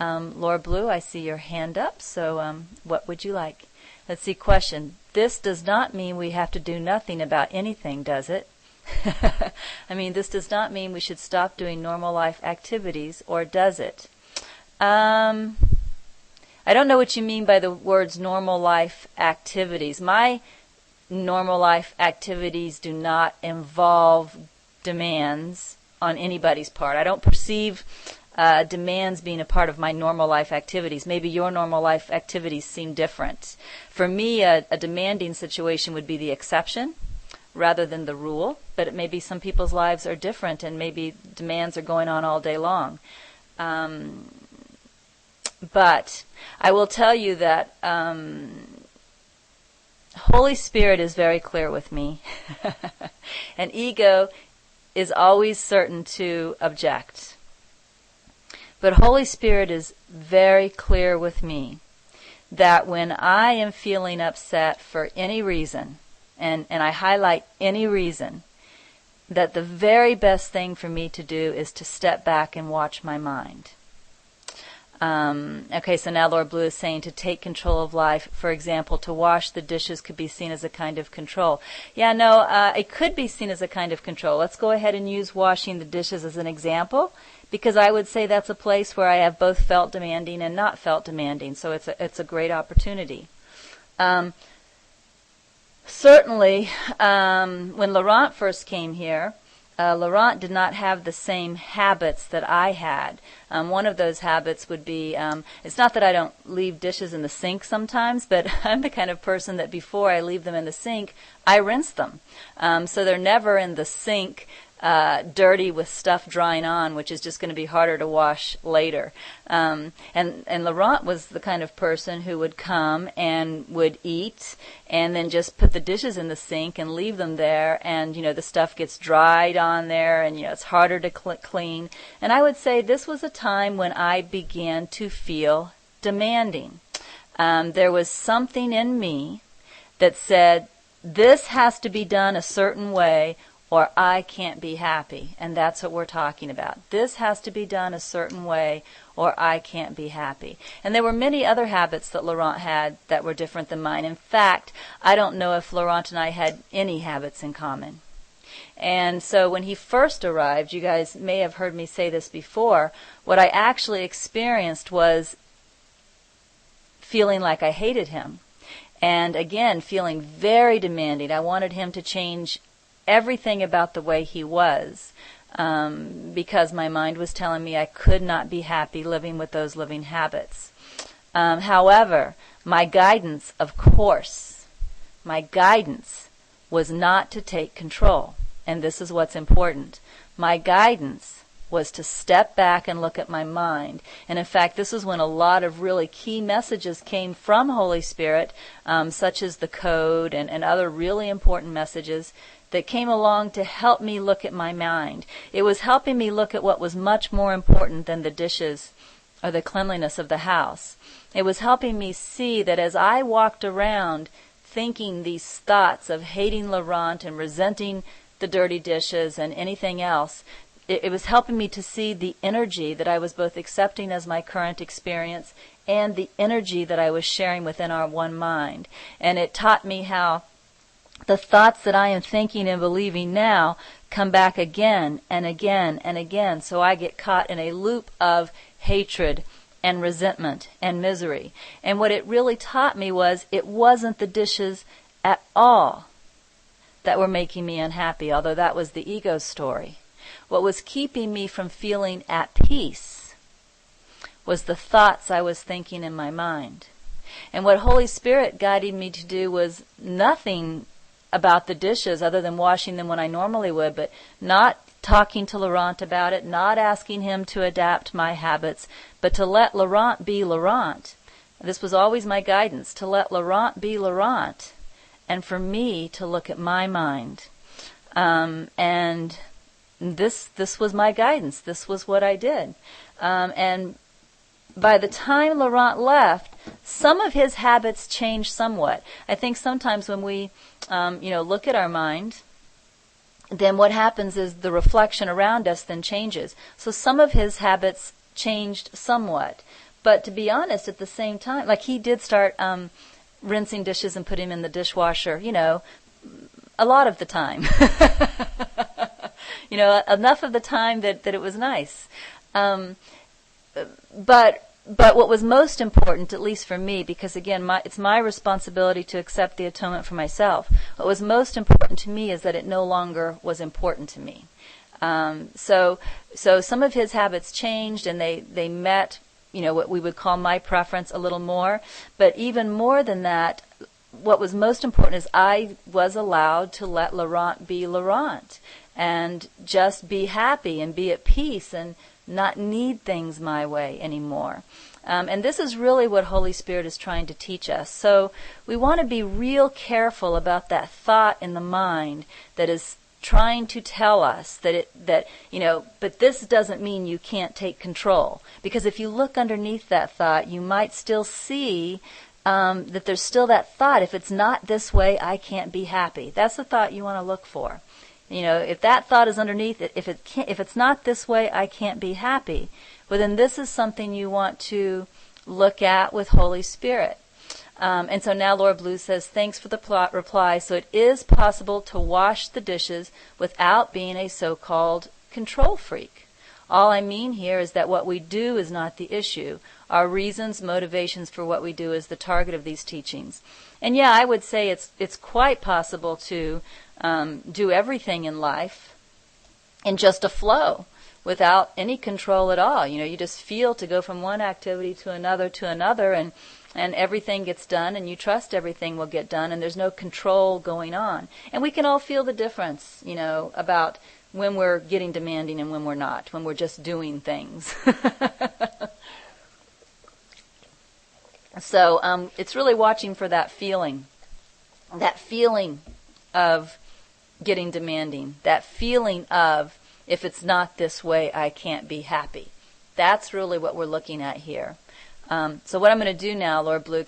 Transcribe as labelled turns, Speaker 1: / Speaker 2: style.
Speaker 1: Laura Blue, I see your hand up, so what would you like? Let's see, question. This does not mean we have to do nothing about anything, does it? I mean, this does not mean we should stop doing normal life activities, or does it? I don't know what you mean by the words normal life activities. My normal life activities do not involve demands on anybody's part. I don't perceive demands being a part of my normal life activities. Maybe your normal life activities seem different. For me, a demanding situation would be the exception rather than the rule, but maybe some people's lives are different and maybe demands are going on all day long. But I will tell you that Holy Spirit is very clear with me. And ego is always certain to object. But Holy Spirit is very clear with me that when I am feeling upset for any reason, and I highlight any reason, that the very best thing for me to do is to step back and watch my mind. Okay, so now Laura Blue is saying to take control of life. For example, to wash the dishes could be seen as a kind of control. Yeah, no, it could be seen as a kind of control. Let's go ahead and use washing the dishes as an example, because I would say that's a place where I have both felt demanding and not felt demanding. So it's a great opportunity. Certainly, when Laurent first came here, Laurent did not have the same habits that I had. One of those habits would be, it's not that I don't leave dishes in the sink sometimes, but I'm the kind of person that before I leave them in the sink, I rinse them. So they're never in the sink dirty with stuff drying on, which is just going to be harder to wash later. And Laurent was the kind of person who would come and would eat and then just put the dishes in the sink and leave them there, and the stuff gets dried on there, and it's harder to clean. And I would say this was a time when I began to feel demanding. There was something in me that said, this has to be done a certain way or I can't be happy. And that's what we're talking about. This has to be done a certain way or I can't be happy. And there were many other habits that Laurent had that were different than mine. In fact, I don't know if Laurent and I had any habits in common. And so when he first arrived, you guys may have heard me say this before, what I actually experienced was feeling like I hated him. And again, feeling very demanding. I wanted him to change everything about the way he was, because my mind was telling me I could not be happy living with those living habits. However, my guidance, of course, my guidance was not to take control. And this is what's important. My guidance was to step back and look at my mind. And in fact, this is when a lot of really key messages came from Holy Spirit, such as the code and other really important messages that came along to help me look at my mind. It was helping me look at what was much more important than the dishes or the cleanliness of the house. It was helping me see that as I walked around thinking these thoughts of hating Laurent and resenting the dirty dishes and anything else, it was helping me to see the energy that I was both accepting as my current experience and the energy that I was sharing within our one mind. And it taught me how the thoughts that I am thinking and believing now come back again and again and again. So I get caught in a loop of hatred and resentment and misery. And what it really taught me was it wasn't the dishes at all that were making me unhappy, although that was the ego story. What was keeping me from feeling at peace was the thoughts I was thinking in my mind. And what Holy Spirit guided me to do was nothing about the dishes other than washing them when I normally would, but not talking to Laurent about it, not asking him to adapt my habits, but to let Laurent be Laurent. This was always my guidance, to let Laurent be Laurent, and for me to look at my mind. And this was my guidance. This was what I did. And by the time Laurent left, some of his habits changed somewhat. I think sometimes when we, look at our mind, then what happens is the reflection around us then changes. So some of his habits changed somewhat. But to be honest, at the same time, like he did start rinsing dishes and putting them in the dishwasher, a lot of the time. Enough of the time that it was nice. But what was most important, at least for me, because again, it's my responsibility to accept the atonement for myself. What was most important to me is that it no longer was important to me. So some of his habits changed, and they met, what we would call my preference a little more. But even more than that, what was most important is I was allowed to let Laurent be Laurent and just be happy and be at peace and not need things my way anymore. And this is really what Holy Spirit is trying to teach us. So we want to be real careful about that thought in the mind that is trying to tell us that but this doesn't mean you can't take control. Because if you look underneath that thought, you might still see that there's still that thought, if it's not this way, I can't be happy. That's the thought you want to look for. If that thought is underneath it, if it's not this way, I can't be happy. Well, then this is something you want to look at with Holy Spirit. And so now Laura Blue says, thanks for the reply. So it is possible to wash the dishes without being a so-called control freak. All I mean here is that what we do is not the issue. Our reasons, motivations for what we do is the target of these teachings. And yeah, I would say it's quite possible to do everything in life in just a flow without any control at all. You just feel to go from one activity to another, and everything gets done, and you trust everything will get done, and there's no control going on. And we can all feel the difference, about when we're getting demanding and when we're not, when we're just doing things. So it's really watching for that feeling of getting demanding, that feeling of, if it's not this way, I can't be happy. That's really what we're looking at here. So what I'm going to do now, Laura Blue,